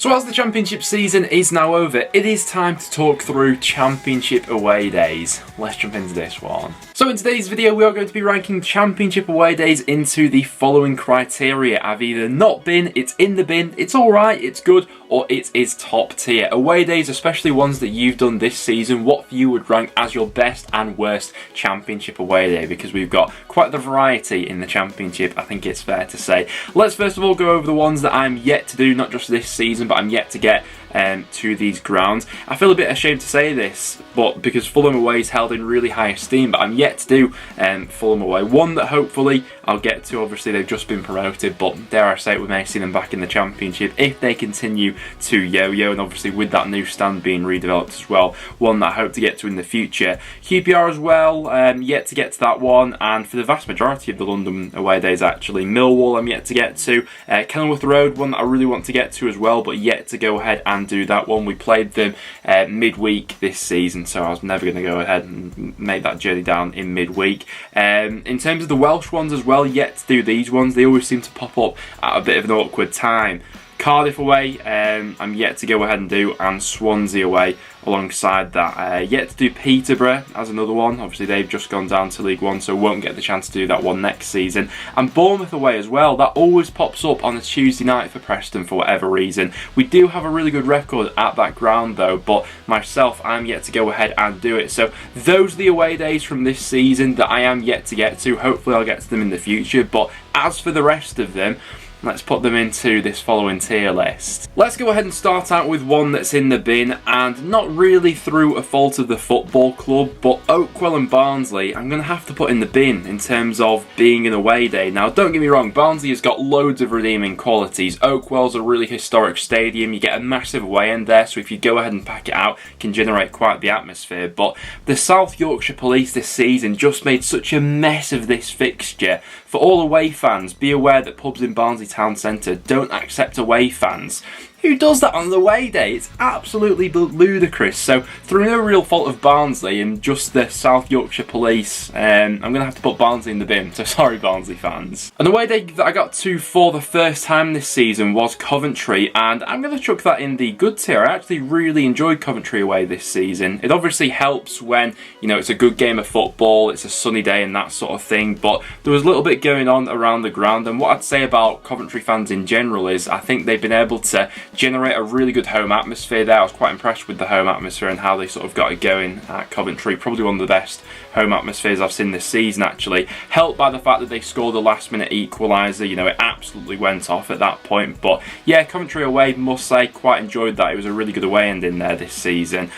So as the Championship season is now over, it is time to talk through Championship away days. Let's jump into this one. So in today's video we are going to be ranking Championship away days into the following criteria. I've either not been, it's in the bin, it's alright, it's good, or it is top tier. Away days, especially ones that you've done this season, what for you would rank as your best and worst Championship away day? Because we've got quite the variety in the Championship, I think it's fair to say. Let's first of all go over the ones that I'm yet to do, not just this season, but I'm yet to get to these grounds. I feel a bit ashamed to say this, but because Fulham away is held in really high esteem, but I'm yet to do Fulham away. One that hopefully I'll get to. Obviously they've just been promoted, but dare I say it, we may see them back in the Championship if they continue to yo-yo, and obviously with that new stand being redeveloped as well, one that I hope to get to in the future. QPR as well, yet to get to that one, and for the vast majority of the London away days actually. Millwall I'm yet to get to. Kenilworth Road, one that I really want to get to as well, but yet to go ahead and do that one. We played them midweek this season, so I was never going to go ahead and make that journey down in midweek. In terms of the Welsh ones as well, yet to do these ones. They always seem to pop up at a bit of an awkward time. Cardiff away, I'm yet to go ahead and do, and Swansea away alongside that. Yet to do Peterborough as another one. Obviously they've just gone down to League One, so won't get the chance to do that one next season. And Bournemouth away as well. That always pops up on a Tuesday night for Preston for whatever reason. We do have a really good record at that ground though, but myself, I'm yet to go ahead and do it. So those are the away days from this season that I am yet to get to. Hopefully I'll get to them in the future, but as for the rest of them, let's put them into this following tier list. Let's go ahead and start out with one that's in the bin, and not really through a fault of the football club, but Oakwell and Barnsley I'm going to have to put in the bin in terms of being an away day. Now don't get me wrong, Barnsley has got loads of redeeming qualities. Oakwell's a really historic stadium, you get a massive away end there, so if you go ahead and pack it out, it can generate quite the atmosphere. But the South Yorkshire Police this season just made such a mess of this fixture. For all away fans, be aware that pubs in Barnsley Town Centre don't accept away fans. Who does that on the away day? It's absolutely ludicrous. So through no real fault of Barnsley and just the South Yorkshire Police, I'm going to have to put Barnsley in the bin, so sorry Barnsley fans. An away day that I got to for the first time this season was Coventry, and I'm going to chuck that in the good tier. I actually really enjoyed Coventry away this season. It obviously helps when, you know, it's a good game of football, it's a sunny day and that sort of thing, but there was a little bit going on around the ground, and what I'd say about Coventry fans in general is I think they've been able to generate a really good home atmosphere there. I was quite impressed with the home atmosphere and how they sort of got it going at Coventry. Probably one of the best home atmospheres I've seen this season actually. Helped by the fact that they scored the last minute equaliser. You know, it absolutely went off at that point. But yeah, Coventry away, must say, quite enjoyed that. It was a really good away end in there this season.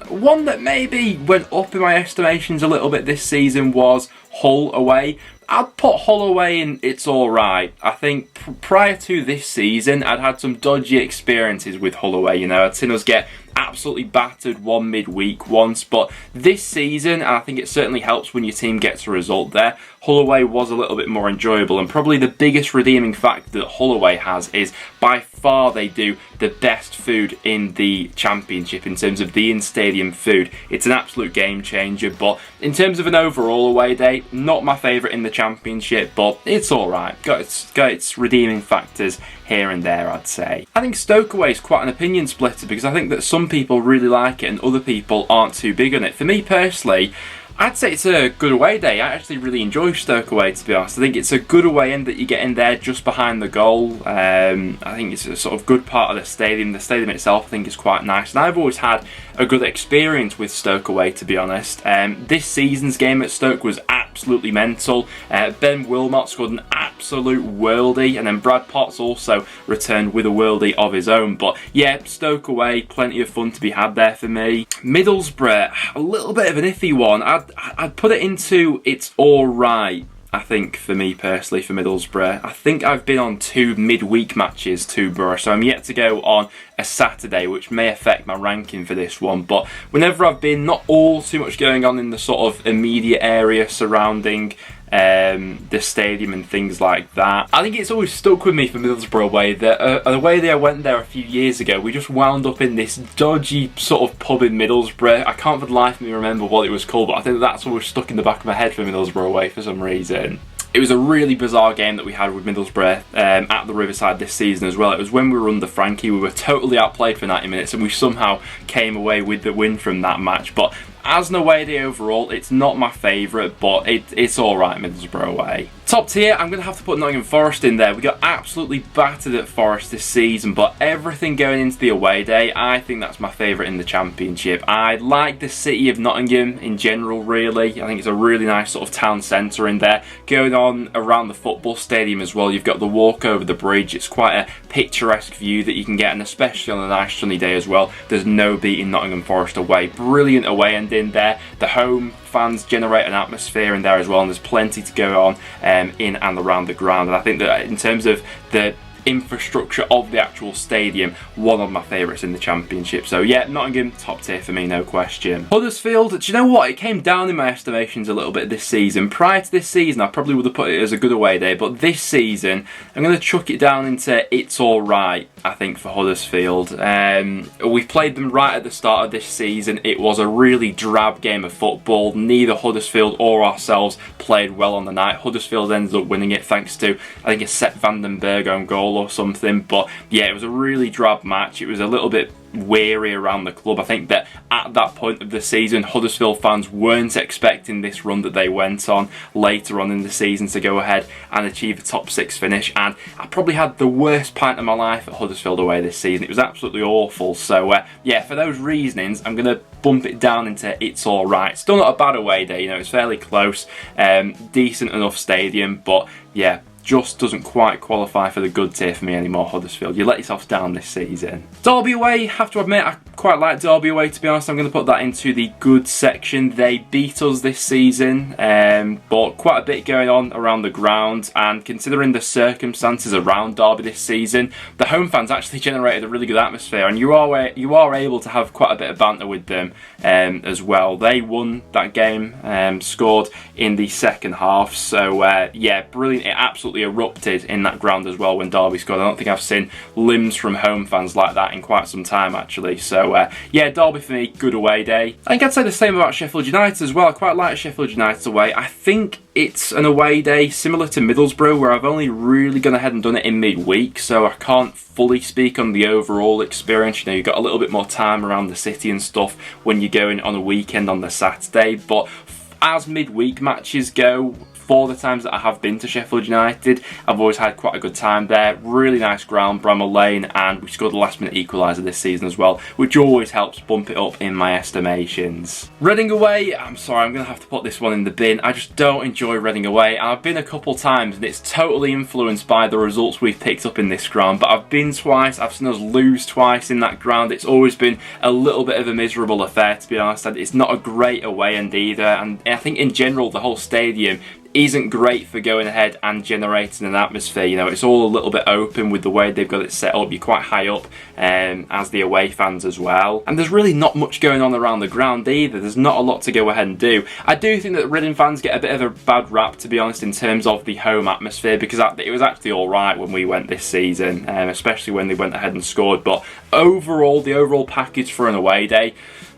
One that maybe went up in my estimations a little bit this season was Hull away. I'd put Hull away in it's alright. I think prior to this season, I'd had some dodgy experiences with Hull away. You know, I'd seen us get absolutely battered one midweek once, but this season, and I think it certainly helps when your team gets a result there, Hull away was a little bit more enjoyable, and probably the biggest redeeming factor that Hull away has is by far they do the best food in the Championship in terms of the in-stadium food. It's an absolute game changer, but in terms of an overall away day, not my favourite in the Championship, but it's alright. Got its redeeming factors here and there, I'd say. I think Stoke away is quite an opinion splitter because I think that some people really like it and other people aren't too big on it. For me personally, I'd say it's a good away day. I actually really enjoy Stoke away, to be honest. I think it's a good away end that you get in there just behind the goal. I think it's a sort of good part of the stadium. The stadium itself I think is quite nice, and I've always had a good experience with Stoke away, to be honest. This season's game at Stoke was absolutely mental. Ben Wilmot scored an absolute worldie, and then Brad Potts also returned with a worldie of his own. But yeah, Stoke away, plenty of fun to be had there for me. Middlesbrough, a little bit of an iffy one. I'd put it into it's alright, I think, for me personally, for Middlesbrough. I think I've been on 2 midweek matches to Borough, so I'm yet to go on a Saturday, which may affect my ranking for this one. But whenever I've been, not all too much going on in the sort of immediate area surrounding the stadium and things like that. I think it's always stuck with me for Middlesbrough away that the way that I went there a few years ago, we just wound up in this dodgy sort of pub in Middlesbrough. I can't for the life of me remember what it was called, but I think that's always stuck in the back of my head for Middlesbrough away for some reason. It was a really bizarre game that we had with Middlesbrough at the Riverside this season as well. It was when we were under Frankie. We were totally outplayed for 90 minutes and we somehow came away with the win from that match. But as an away day overall, it's not my favourite, but it's alright, Middlesbrough away. Top tier, I'm going to have to put Nottingham Forest in there. We got absolutely battered at Forest this season, but everything going into the away day, I think that's my favourite in the Championship. I like the city of Nottingham in general, really. I think it's a really nice sort of town centre in there. Going on around the football stadium as well, you've got the walk over the bridge. It's quite a picturesque view that you can get, and especially on a nice sunny day as well, there's no beating Nottingham Forest away. Brilliant away end in there. The home fans generate an atmosphere in there as well, and there's plenty to go on in and around the ground. And I think that in terms of the infrastructure of the actual stadium, one of my favourites in the Championship. So yeah, Nottingham, top tier for me, no question. Huddersfield, do you know what? It came down in my estimations a little bit this season. Prior to this season, I probably would have put it as a good away day, but this season, I'm going to chuck it down into it's alright, I think, for Huddersfield. We played them right at the start of this season. It was a really drab game of football. Neither Huddersfield or ourselves played well on the night. Huddersfield ended up winning it thanks to, I think, a Sepp Vandenberg own goal or something. But yeah, it was a really drab match. It was a little bit weary around the club. I think that at that point of the season, Huddersfield fans weren't expecting this run that they went on later on in the season to go ahead and achieve a top 6 finish, and I probably had the worst pint of my life at Huddersfield away this season. It was absolutely awful. So yeah, for those reasonings, I'm going to bump it down into it's alright. Still not a bad away day, you know, it's fairly close, decent enough stadium, but yeah, just doesn't quite qualify for the good tier for me anymore, Huddersfield. You let yourself down this season. Derby away, have to admit, I quite like Derby away, to be honest. I'm going to put that into the good section. They beat us this season, but quite a bit going on around the ground, and considering the circumstances around Derby this season, the home fans actually generated a really good atmosphere, and you are able to have quite a bit of banter with them as well. They won that game, scored in the second half, so yeah, brilliant. It absolutely erupted in that ground as well when Derby scored. I don't think I've seen limbs from home fans like that in quite some time, actually. So yeah, Derby for me, good away day. I think I'd say the same about Sheffield United as well. I quite like Sheffield United away. I think it's an away day similar to Middlesbrough, where I've only really gone ahead and done it in midweek, so I can't fully speak on the overall experience. You know, you've got a little bit more time around the city and stuff when you're going on a weekend on the Saturday, but as midweek matches go, for the times that I have been to Sheffield United, I've always had quite a good time there. Really nice ground, Bramall Lane, and we scored the last minute equaliser this season as well, which always helps bump it up in my estimations. Reading away, I'm sorry, I'm going to have to put this one in the bin. I just don't enjoy Reading away. I've been a couple times and it's totally influenced by the results we've picked up in this ground, but I've been twice, I've seen us lose twice in that ground. It's always been a little bit of a miserable affair, to be honest. It's not a great away end either, and I think in general the whole stadium isn't great for going ahead and generating an atmosphere. You know, it's all a little bit open with the way they've got it set up. You're quite high up as the away fans as well, and there's really not much going on around the ground either. There's not a lot to go ahead and do. I do think that Reading fans get a bit of a bad rap, to be honest, in terms of the home atmosphere, because it was actually alright when we went this season, especially when they went ahead and scored, but overall, the overall package for an away day,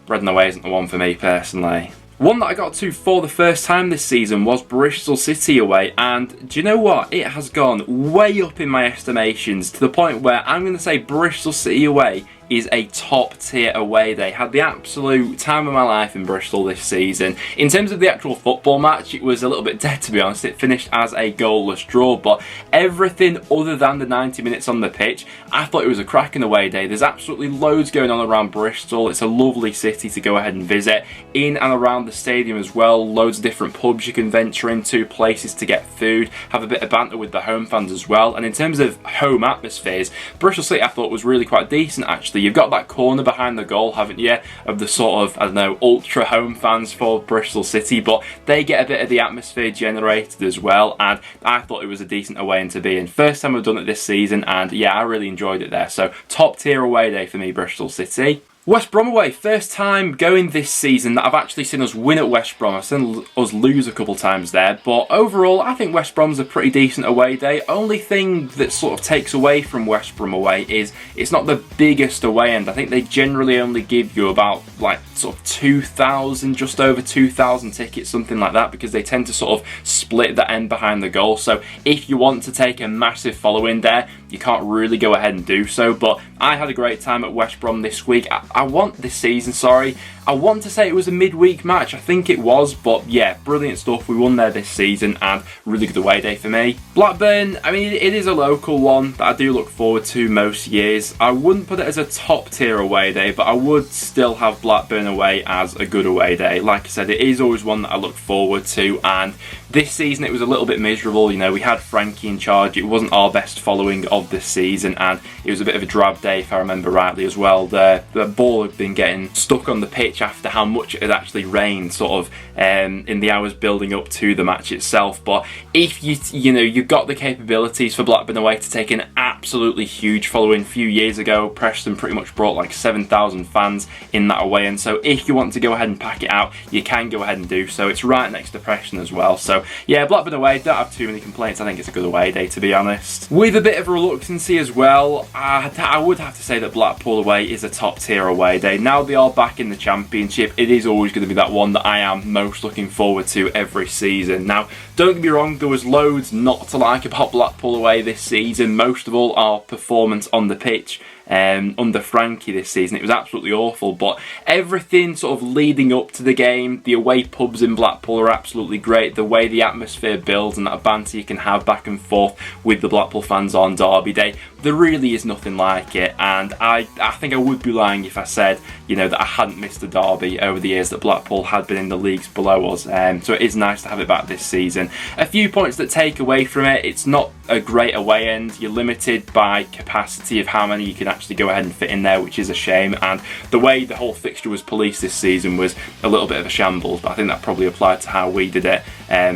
Reading away isn't the one for me personally. One that I got to for the first time this season was Bristol City away, and do you know what? It has gone way up in my estimations to the point where I'm going to say Bristol City away is a top tier away day. Had the absolute time of my life in Bristol this season. In terms of the actual football match, it was a little bit dead, to be honest. It finished as a goalless draw, but everything other than the 90 minutes on the pitch, I thought it was a cracking away day. There's absolutely loads going on around Bristol. It's a lovely city to go ahead and visit. In and around the stadium as well, loads of different pubs you can venture into, places to get food, have a bit of banter with the home fans as well. And in terms of home atmospheres, Bristol City I thought was really quite decent, actually. You've got that corner behind the goal, haven't you, of the sort of, I don't know, ultra home fans for Bristol City, but they get a bit of the atmosphere generated as well, and I thought it was a decent away in to be in. First time I've done it this season, and yeah, I really enjoyed it there. So top tier away day for me, Bristol City. West Brom away, first time going this season that I've actually seen us win at West Brom. I've seen us lose a couple times there, but overall I think West Brom's a pretty decent away day. Only thing that sort of takes away from West Brom away is it's not the biggest away end. I think they generally only give you about like sort of 2,000, just over 2,000 tickets, something like that, because they tend to sort of split the end behind the goal. So if you want to take a massive following there, you can't really go ahead and do so. But I had a great time at West Brom this week. I want to say it was a midweek match. I think it was, but yeah, brilliant stuff. We won there this season and really good away day for me. Blackburn, I mean, it is a local one that I do look forward to most years. I wouldn't put it as a top tier away day, but I would still have Blackburn away as a good away day. Like I said, it is always one that I look forward to, and this season it was a little bit miserable. You know, we had Frankie in charge. It wasn't our best following of this season, and it was a bit of a drab day if I remember rightly as well. The ball had been getting stuck on the pitch after how much it had actually rained sort of in the hours building up to the match itself. But if you've got the capabilities for Blackburn away to take an absolutely huge following. A few years ago, Preston pretty much brought like 7,000 fans in that away, and so if you want to go ahead and pack it out, you can go ahead and do so. It's right next to Preston as well. So yeah, Blackburn away, don't have too many complaints. I think it's a good away day, to be honest. With a bit of reluctancy as well, I would have to say that Blackpool away is a top tier away day. Now they are back in the Championship, it is always going to be that one that I am most looking forward to every season. Now, don't get me wrong, there was loads not to like about Blackpool away this season. Most of all, our performance on the pitch under Frankie this season. It was absolutely awful, but everything sort of leading up to the game, the away pubs in Blackpool are absolutely great. The way the atmosphere builds and that banter you can have back and forth with the Blackpool fans on Derby Day, there really is nothing like it. And I think I would be lying if I said, you know, that I hadn't missed a derby over the years that Blackpool had been in the leagues below us. So it is nice to have it back this season. A few points that take away from it: it's not a great away end. You're limited by capacity of how many you can actually go ahead and fit in there, which is a shame. And the way the whole fixture was policed this season was a little bit of a shambles, but I think that probably applied to how we did it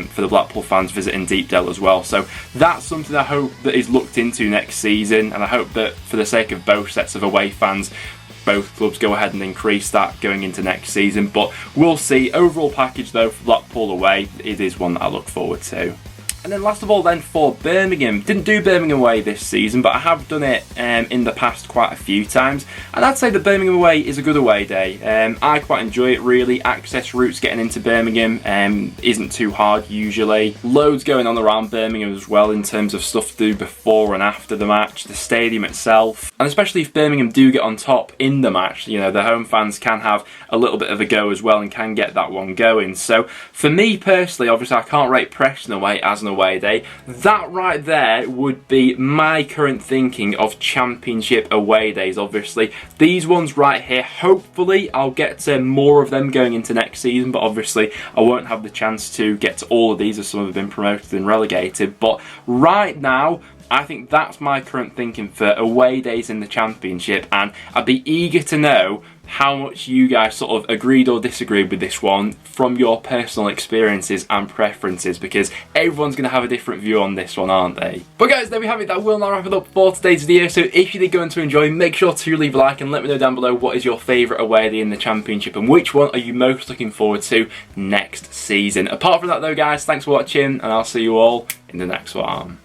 for the Blackpool fans visiting Deepdale as well. So that's something I hope that is looked into next season, and I hope that for the sake of both sets of away fans, both clubs go ahead and increase that going into next season. But we'll see. Overall package though for Blackpool away, it is one that I look forward to. And then last of all then for Birmingham. Didn't do Birmingham away this season, but I have done it in the past quite a few times. And I'd say that Birmingham away is a good away day. I quite enjoy it really. Access routes getting into Birmingham isn't too hard usually. Loads going on around Birmingham as well in terms of stuff to do before and after the match. The stadium itself. And especially if Birmingham do get on top in the match, you know, the home fans can have a little bit of a go as well and can get that one going. So for me personally, obviously I can't rate Preston away as an away day. That right there would be my current thinking of Championship away days. Obviously these ones right here, hopefully I'll get to more of them going into next season, but obviously I won't have the chance to get to all of these as some have been promoted and relegated. But right now I think that's my current thinking for away days in the Championship, and I'd be eager to know how much you guys sort of agreed or disagreed with this one from your personal experiences and preferences, because everyone's going to have a different view on this one, aren't they? But guys, there we have it. That will now wrap it up for today's video. So if you did go on to enjoy, make sure to leave a like and let me know down below what is your favourite away day in the Championship and which one are you most looking forward to next season. Apart from that though guys, thanks for watching and I'll see you all in the next one.